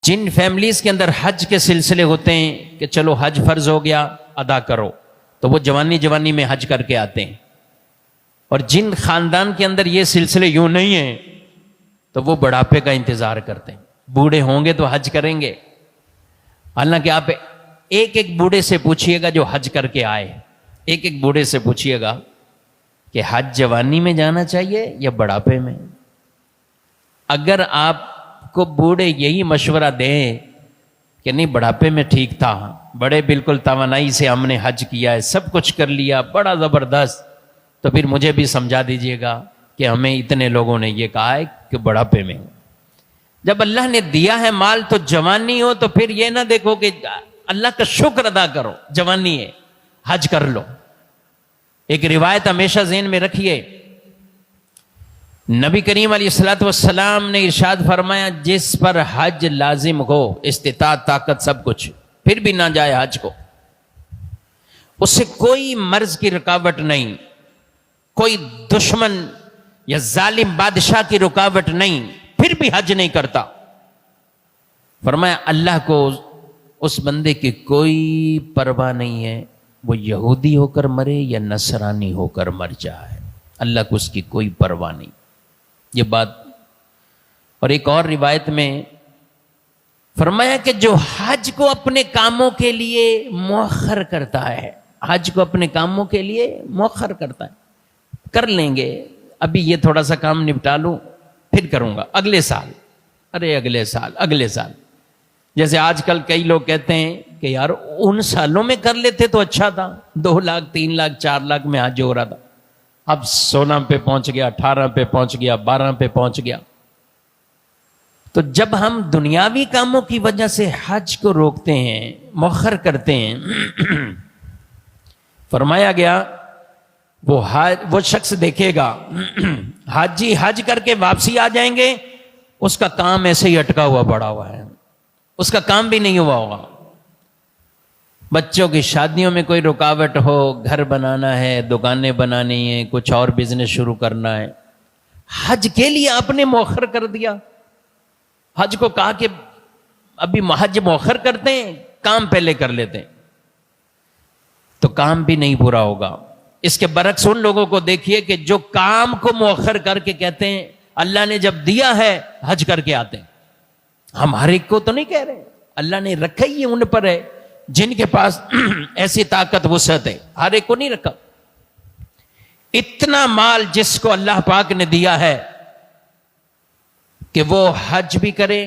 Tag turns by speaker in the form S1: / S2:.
S1: जिन families के अंदर हज के सिलसिले होते हैं कि चलो हज फर्ज हो गया, अदा करो, तो वो जवानी जवानी में हज करके आते हैं। और जिन खानदान के अंदर ये सिलसिले यूं नहीं है तो वो बुढ़ापे का इंतजार करते हैं, बूढ़े होंगे तो हज करेंगे। हालांकि आप एक एक बूढ़े से पूछिएगा जो हज करके आए, एक एक बूढ़े से पूछिएगा कि हज जवानी में जाना चाहिए या बुढ़ापे में। अगर आपको बूढ़े यही मशवरा दें कि नहीं बुढ़ापे में ठीक था, बड़े बिल्कुल तवानाई से हमने हज किया है, सब कुछ कर लिया, बड़ा ज़बरदस्त, तो फिर मुझे भी समझा दीजिएगा कि हमें इतने लोगों ने ये कहा है कि बुढ़ापे में। जब अल्लाह ने दिया है माल तो जवानी हो, तो फिर ये ना देखो कि अल्लाह का शुक्र अदा करो, जवानी है हज कर लो। एक रिवायत हमेशा ज़हन में रखिए, नबी करीम अलैहिस्सलातु वस्सलाम ने इरशाद फरमाया, जिस पर हज लाजिम हो, इस्तिताअत, ताकत, सब कुछ, फिर भी ना जाए हज को, उससे कोई मर्ज की रुकावट नहीं, कोई दुश्मन या जालिम बादशाह की रुकावट नहीं, फिर भी हज नहीं करता। फरमाया अल्लाह को उस बंदे की कोई परवाह नहीं है, वो यहूदी होकर मरे या नसरानी होकर मर जाए, अल्लाह को उसकी कोई परवाह नहीं। ये बात। और एक और रिवायत में फरमाया कि जो हज को अपने कामों के लिए मौखर करता है, हज को अपने कामों के लिए मौखर करता है, कर लेंगे, अभी ये थोड़ा सा काम निपटा लूं फिर करूंगा, अगले साल, अरे अगले साल, अगले साल। जैसे आजकल कई लोग कहते हैं कि यार उन सालों में कर लेते तो अच्छा था, 2 लाख 3 लाख 4 लाख में हज हो रहा था, अब 16 पे पहुंच गया, 18 पे पहुंच गया, 12 पे पहुंच गया। तो जब हम दुनियावी कामों की वजह से हज को रोकते हैं, मौखर करते हैं, फरमाया गया वो शख्स देखेगा हाजी हज करके वापसी आ जाएंगे, उसका काम ऐसे ही अटका हुआ पड़ा हुआ है, उसका काम भी नहीं हुआ होगा। बच्चों की शादियों में कोई रुकावट हो, घर बनाना है, दुकानें बनानी है, कुछ और बिजनेस शुरू करना है, हज के लिए आपने मौखर कर दिया। हज को कहा कि अभी हज मौखर करते हैं, काम पहले कर लेते हैं, तो काम भी नहीं पूरा होगा। इसके बरक्स उन लोगों को देखिए कि जो काम को मौखर करके कहते हैं अल्लाह ने जब दिया है हज करके आते हैं। हमारे को तो नहीं कह रहे, अल्लाह ने रखा ही उन पर है जिनके पास ऐसी ताकत वुसअत है, हर एक को नहीं रखा। इतना माल जिसको अल्लाह पाक ने दिया है कि वो हज भी करे,